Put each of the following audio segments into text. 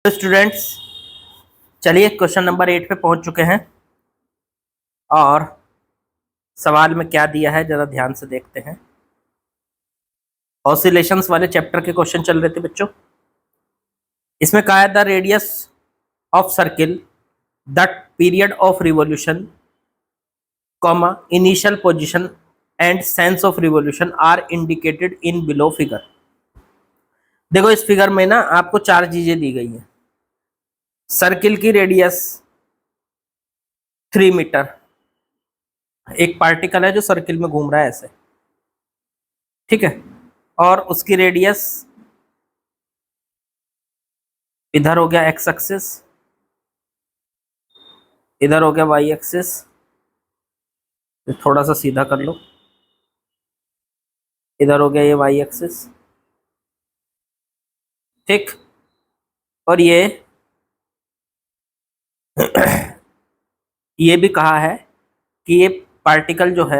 तो स्टूडेंट्स, चलिए question number 8 पे पहुंच चुके हैं और सवाल में क्या दिया है जरा ध्यान से देखते हैं। ऑसिलेशंस वाले चैप्टर के क्वेश्चन चल रहे थे बच्चों। इसमें कहा है the radius of circle, the period of revolution, comma initial position and sense of revolution are indicated in below figure. देखो इस फिगर में ना आपको चार चीजें दी गई हैं। सर्किल की रेडियस 3 मीटर, एक पार्टिकल है जो सर्किल में घूम रहा है ऐसे, ठीक है, और उसकी रेडियस इधर हो गया एक्स एक्सिस, इधर हो गया वाई एक्सिस, थोड़ा सा सीधा कर लो, इधर हो गया ये वाई एक्सिस, ठीक। और ये भी कहा है कि ये पार्टिकल जो है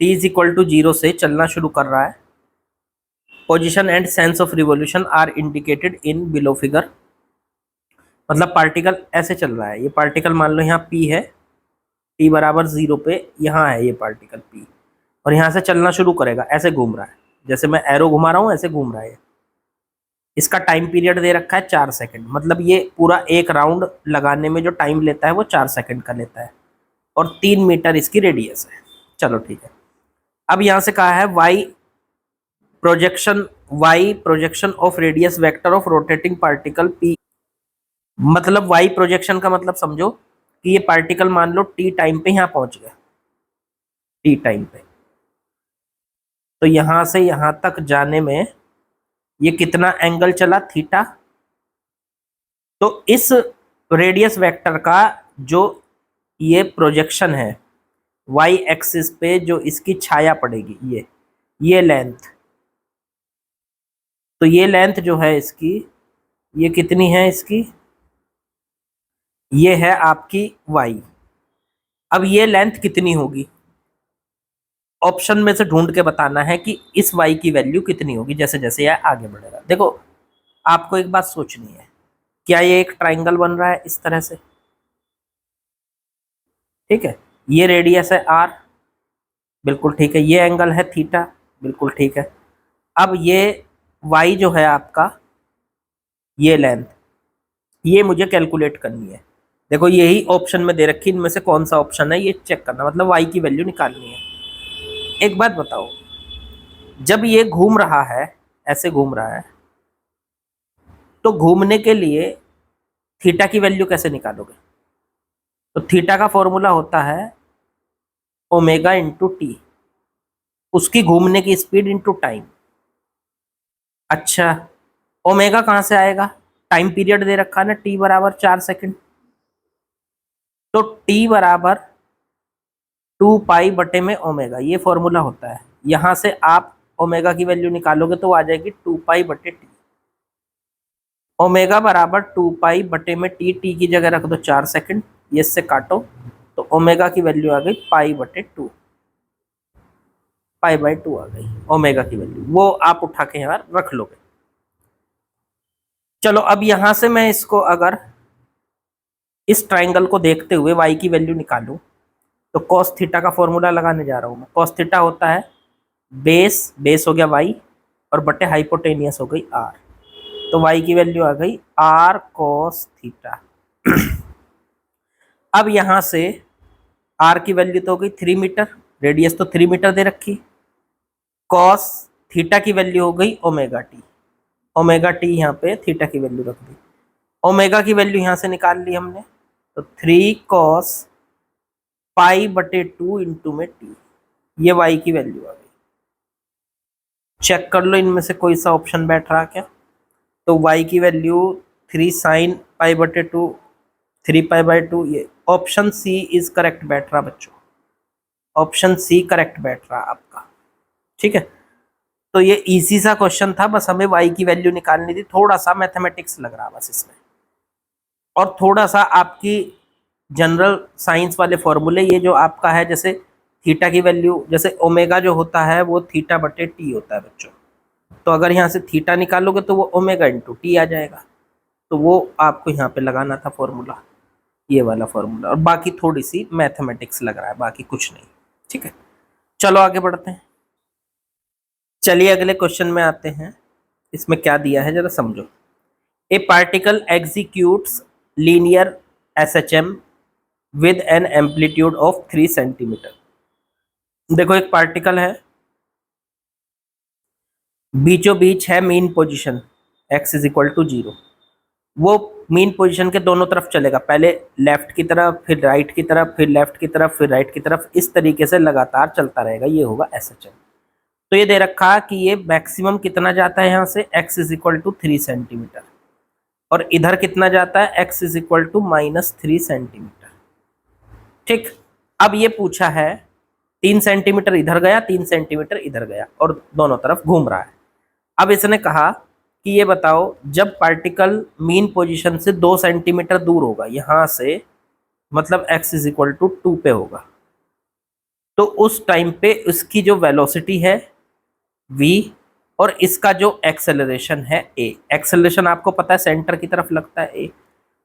t इज इक्वल टू 0 से चलना शुरू कर रहा है। Position and sense of revolution are indicated in below figure. मतलब पार्टिकल ऐसे चल रहा है, ये पार्टिकल मान लो यहाँ p है, t बराबर 0 पे यहाँ है ये पार्टिकल p, और यहाँ से चलना शुरू करेगा, ऐसे घूम रहा है, जैसे मैं एरो घुमा रहा हूँ ऐसे घूम रहा है। इसका टाइम पीरियड दे रखा है 4 सेकंड, मतलब ये पूरा एक राउंड लगाने में जो टाइम लेता है वो 4 सेकंड का लेता है, और 3 मीटर इसकी रेडियस है। चलो ठीक है। अब यहाँ से कहा है y projection of radius vector of rotating particle p। मतलब वाई प्रोजेक्शन का मतलब समझो कि ये पार्टिकल मान लो t टाइम पे यहाँ पहुंच गया, t टाइम पे, तो यहां से यहां तक जाने में ये कितना एंगल चला, थीटा। तो इस रेडियस वेक्टर का जो ये प्रोजेक्शन है वाई एक्सिस पे, जो इसकी छाया पड़ेगी, ये लेंथ, तो ये लेंथ जो है इसकी, ये कितनी है इसकी, ये है आपकी y। अब ये लेंथ कितनी होगी, ऑप्शन में से ढूंढ के बताना है कि इस y की वैल्यू कितनी होगी जैसे जैसे यह आगे बढ़ेगा। देखो आपको एक बात सोचनी है, क्या ये एक ट्राइंगल बन रहा है इस तरह से, ठीक है, ये रेडियस है r, बिल्कुल ठीक है, ये एंगल है थीटा, बिल्कुल ठीक है। अब ये y जो है आपका, ये लेंथ, ये मुझे कैलकुलेट करनी है। देखो यही ऑप्शन में दे रखी, इनमें से कौन सा ऑप्शन है ये चेक करना, मतलब y की वैल्यू निकालनी है। एक बात बताओ, जब ये घूम रहा है, ऐसे घूम रहा है, तो घूमने के लिए थीटा की वैल्यू कैसे निकालोगे? तो थीटा का फॉर्मूला होता है ओमेगा इंटू टी, उसकी घूमने की स्पीड इंटू टाइम। अच्छा, ओमेगा कहाँ से आएगा? टाइम पीरियड दे रखा है ना, टी बराबर 4 सेकंड, तो टी बराबर 2 पाई बटे में ओमेगा, ये फॉर्मूला होता है। यहां से आप ओमेगा की वैल्यू निकालोगे तो आ जाएगी 2 पाई बटे टी। ओमेगा बराबर 2 पाई बटे में टी की जगह रख दो 4 सेकंड, ये से काटो, तो ओमेगा की वैल्यू आ गई पाई बटे 2, पाई बाई 2 आ गई ओमेगा की वैल्यू, वो आप उठा के यहाँ रख लोगे। चलो अब यहां से मैं इसको अगर इस ट्राइंगल को देखते हुए y की वैल्यू निकालूं, तो cos थीटा का फॉर्मूला लगाने जा रहा हूं मैं। cos थीटा होता है बेस हो गया y, और बटे हाइपोटेनियस हो गई r, तो y की वैल्यू आ गई r cos थीटा। अब यहां से r की वैल्यू तो हो गई 3 मीटर, रेडियस तो 3 मीटर दे रखी, cos थीटा की वैल्यू हो गई ओमेगा टी, ओमेगा टी यहाँ पे थीटा की वैल्यू रख दी, ओमेगा की वैल्यू यहाँ से निकाल ली हमने, तो 3 cos पाई बटे 2 इंटू में टी, ये y की वैल्यू आ गई। चेक कर लो इनमें से कोई सा ऑप्शन बैठ रहा क्या? तो y की वैल्यू 3 साइन पाई बटे 2, 3 पाई बाई 2, ये ऑप्शन सी इज करेक्ट बैठ रहा बच्चों, ऑप्शन सी करेक्ट बैठ रहा आपका, ठीक है। तो ये इजी सा क्वेश्चन था, बस हमें y की वैल्यू निकालनी थी, थोड़ा सा मैथमेटिक्स लग रहा बस इसमें, और थोड़ा सा आपकी जनरल साइंस वाले फॉर्मूले, ये जो आपका है, जैसे थीटा की वैल्यू, जैसे ओमेगा जो होता है वो थीटा बटे टी होता है बच्चों, तो अगर यहाँ से थीटा निकालोगे तो वो ओमेगा इंटू टी आ जाएगा, तो वो आपको यहाँ पे लगाना था फॉर्मूला, ये वाला फॉर्मूला, और बाकी थोड़ी सी मैथमेटिक्स लग रहा है, बाकी कुछ नहीं। ठीक है, चलो आगे बढ़ते हैं। चलिए अगले क्वेश्चन में आते हैं। इसमें क्या दिया है जरा समझो। A particle executes linear SHM with an amplitude of 3 centimetre. देखो एक पार्टिकल है, बीचों बीच है mean position x is equal to 0। वो मीन पोजीशन के दोनों तरफ चलेगा, पहले लेफ्ट की तरफ, फिर राइट की तरफ, फिर लेफ्ट की तरफ, फिर राइट की तरफ, इस तरीके से लगातार चलता रहेगा। ये होगा एसएचएम। तो ये दे रखा कि ये मैक्सिमम कितना जाता है यहाँ से, x is equal to 3 centimetre, और इधर कितना जाता है, x is equal to -3 centimetre. ठीक, अब ये पूछा है 3 सेंटीमीटर इधर गया, 3 सेंटीमीटर इधर गया, और दोनों तरफ घूम रहा है। अब इसने कहा कि ये बताओ जब पार्टिकल मीन पोजीशन से 2 सेंटीमीटर दूर होगा यहां से, मतलब x इज इक्वल टू 2 पे होगा, तो उस टाइम पे उसकी जो वेलोसिटी है v, और इसका जो एक्सेलरेशन है a। एक्सेलरेशन आपको पता है सेंटर की तरफ लगता है a,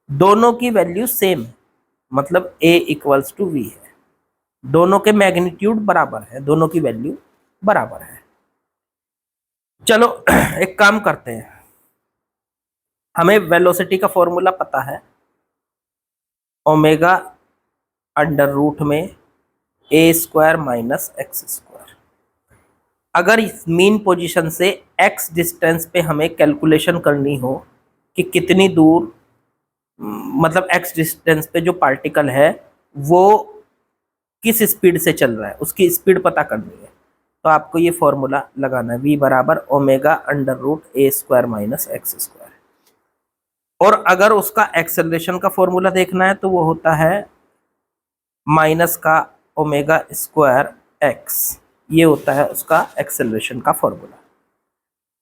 दोनों की वैल्यू सेम है, मतलब a इक्वल्स टू v है। दोनों के मैग्नीट्यूड बराबर है, दोनों की वैल्यू बराबर है। चलो एक काम करते हैं, हमें वेलोसिटी का फॉर्मूला पता है, ओमेगा अंडर रूट में a square minus x square. अगर इस मीन पोजीशन से x डिस्टेंस पे हमें कैलकुलेशन करनी हो कि कितनी दूर, मतलब x डिस्टेंस पे जो पार्टिकल है वो किस स्पीड से चल रहा है, उसकी स्पीड पता करनी है, तो आपको ये फॉर्मूला लगाना है, v बराबर omega under root a square minus x square. और अगर उसका एक्सेलरेशन का फॉर्मूला देखना है तो वो होता है माइनस का ओमेगा स्क्वायर x, ये होता है उसका एक्सेलरेशन का फॉर्मूला।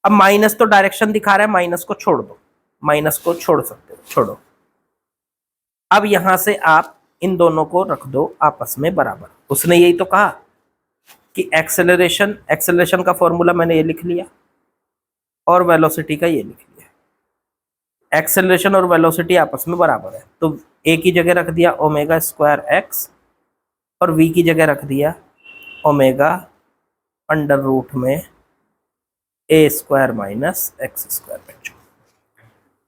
अब माइनस तो डायरेक्शन दिखा रहा है, माइनस को छोड़ दो, माइनस को छोड़ सकते हो, छोड़ो। अब यहां से आप इन दोनों को रख दो आपस में बराबर। उसने यही तो कहा कि एक्सेलरेशन का फॉर्मूला मैंने ये लिख लिया और वेलोसिटी का ये लिख लिया। एक्सेलरेशन और वेलोसिटी आपस में बराबर है, तो a की जगह रख दिया ओमेगा स्क्वायर x और v की जगह रख दिया ओमेगा अंडर रूट में a square minus x square. बच्चों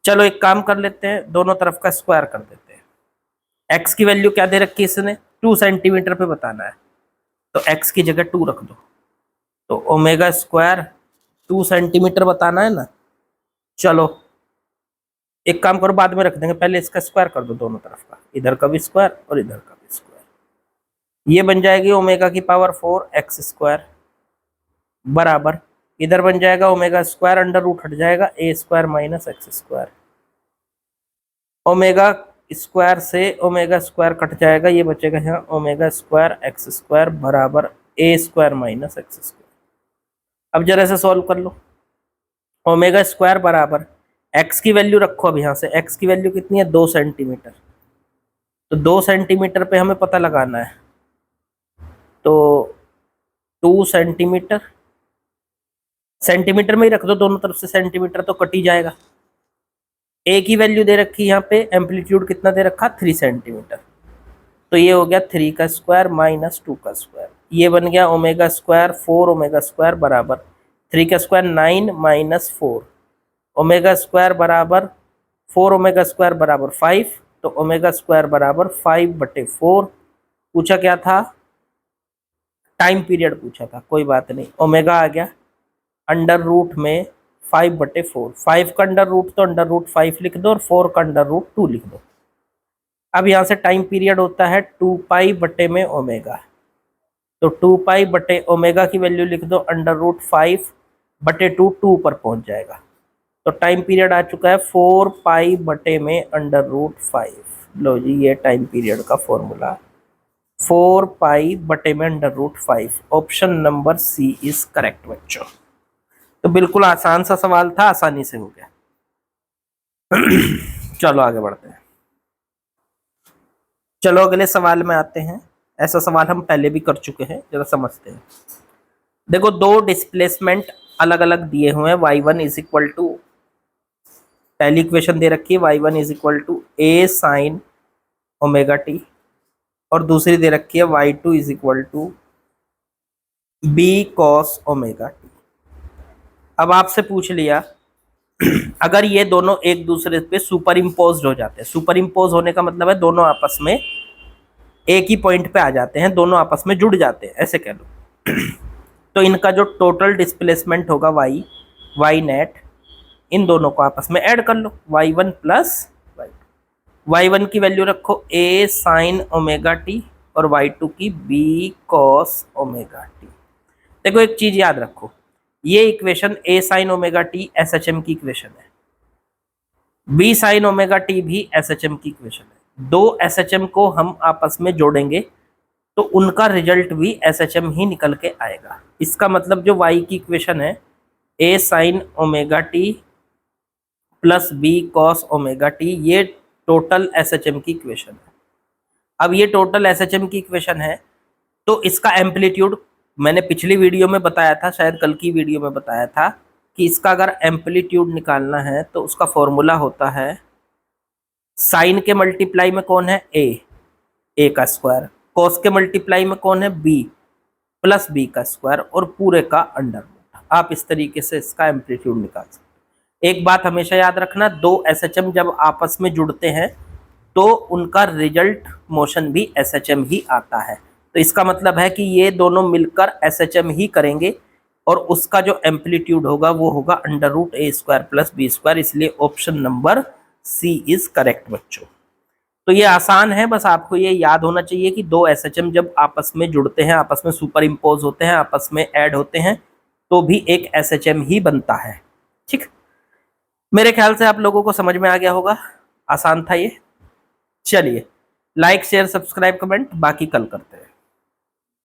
चलो एक काम कर लेते हैं, दोनों तरफ का स्क्वायर कर देते हैं। x की वैल्यू क्या दे रखी है इसने, 2 सेंटीमीटर पे बताना है, तो x की जगह 2 रख दो, तो ओमेगा स्क्वायर 2 सेंटीमीटर बताना है ना। चलो एक काम करो, बाद में रख देंगे, पहले इसका स्क्वायर कर दो दोनों तरफ का, इधर का भी स्क्वायर और इधर का भी स्क्वायर। ये बन जाएगी ओमेगा की पावर 4 एक्स स्क्वायर बराबर, इधर बन जाएगा ओमेगा स्क्वायर अंडर रूट हट जाएगा a square minus x square. Omega square से ओमेगा स्क्वायर कट जाएगा, ये बचेगा यहाँ ओमेगा स्क्वायर एक्स स्क्वायर बराबर a square minus x square. अब जरा से सॉल्व कर लो, ओमेगा स्क्वायर बराबर x की वैल्यू रखो, अब यहाँ से x की वैल्यू कितनी है, 2 सेंटीमीटर, तो 2 सेंटीमीटर पे हमें पता लगाना है, तो 2 सेंटीमीटर, सेंटीमीटर में ही रख दो दोनों तरफ से, सेंटीमीटर तो कट ही जाएगा। a की वैल्यू दे रखी यहाँ पे, एम्पलीट्यूड कितना दे रखा, 3 सेंटीमीटर, तो ये हो गया 3 का स्क्वायर माइनस 2 का स्क्वायर। ये बन गया ओमेगा स्क्वायर 4 ओमेगा स्क्वायर बराबर 3 का स्क्वायर 9 माइनस 4, ओमेगा स्क्वायर बराबर 4 ओमेगा स्क्वायर बराबर 5, तो ओमेगा स्क्वायर बराबर 5/4। पूछा क्या था, टाइम पीरियड पूछा था, कोई बात नहीं, ओमेगा आ गया अंडर रूट में 5/4, 5 का अंडर रूट तो अंडर रूट 5 लिख दो और 4 का अंडर रूट 2 लिख दो। अब यहाँ से टाइम पीरियड होता है 2 बटे में ओमेगा, तो 2 बटे ओमेगा की वैल्यू लिख दो अंडर रूट 5/2, 2 पर पहुंच जाएगा, तो टाइम पीरियड आ चुका है 4 बटे में अंडर रूट 5। लो जी ये टाइम पीरियड का फॉर्मूला 4 बटे में under root 5। Option number C is correct बच्चों। तो बिल्कुल आसान सा सवाल था, आसानी से हो गया। चलो आगे बढ़ते हैं। चलो अगले सवाल में आते हैं। ऐसा सवाल हम पहले भी कर चुके हैं, जरा समझते हैं। देखो दो डिस्प्लेसमेंट अलग अलग दिए हुए हैं, y1 इज इक्वल टू पहली इक्वेशन दे रखी है y1 is equal to a sine omega t, और दूसरी दे रखी है y2 is equal to b cos omega t. अब आपसे पूछ लिया अगर ये दोनों एक दूसरे पे सुपर इम्पोज हो जाते हैं, सुपर इम्पोज होने का मतलब है दोनों आपस में एक ही पॉइंट पे आ जाते हैं, दोनों आपस में जुड़ जाते हैं, ऐसे कह लो। तो इनका जो टोटल डिस्प्लेसमेंट होगा y नेट, इन दोनों को आपस में ऐड कर लो, y1 प्लस y1 की वैल्यू रखो a साइन ओमेगा टी और y2 की b कॉस ओमेगा टी। देखो एक चीज याद रखो, ये equation a sine omega T SHM की इक्वेशन है, b साइन ओमेगा टी भी SHM की इक्वेशन है। दो SHM को हम आपस में जोड़ेंगे तो उनका रिजल्ट भी SHM ही निकल के आएगा। इसका मतलब जो y की इक्वेशन है a sine omega T plus b cos omega T, ये टोटल SHM की इक्वेशन है। अब ये टोटल SHM की इक्वेशन है तो इसका एम्पलीट्यूड मैंने पिछली वीडियो में बताया था, शायद कल की वीडियो में बताया था कि इसका अगर एम्पलीट्यूड निकालना है तो उसका फॉर्मूला होता है साइन के मल्टीप्लाई में कौन है a का स्क्वायर, कॉस के मल्टीप्लाई में कौन है b प्लस b का स्क्वायर और पूरे का अंडर रूट। आप इस तरीके से इसका एम्पलीट्यूड निकाल सकते। एक बात हमेशा याद रखना, दो SHM जब आपस में जुड़ते हैं तो उनका रिजल्ट मोशन भी SHM ही आता है। तो इसका मतलब है कि ये दोनों मिलकर SHM ही करेंगे और उसका जो एम्पलीट्यूड होगा वो होगा under root a square plus b square, इसलिए option number C is correct बच्चों। तो ये आसान है, बस आपको ये याद होना चाहिए कि दो SHM जब आपस में जुड़ते हैं, आपस में सुपर इम्पोज होते हैं, आपस में ऐड होते हैं तो भी एक SHM ही बनता है। ठीक, मेरे ख्याल से आप लोगों को समझ में आ गया होगा, आसान था ये। चलिए लाइक शेयर सब्सक्राइब कमेंट बाकी कल करते हैं।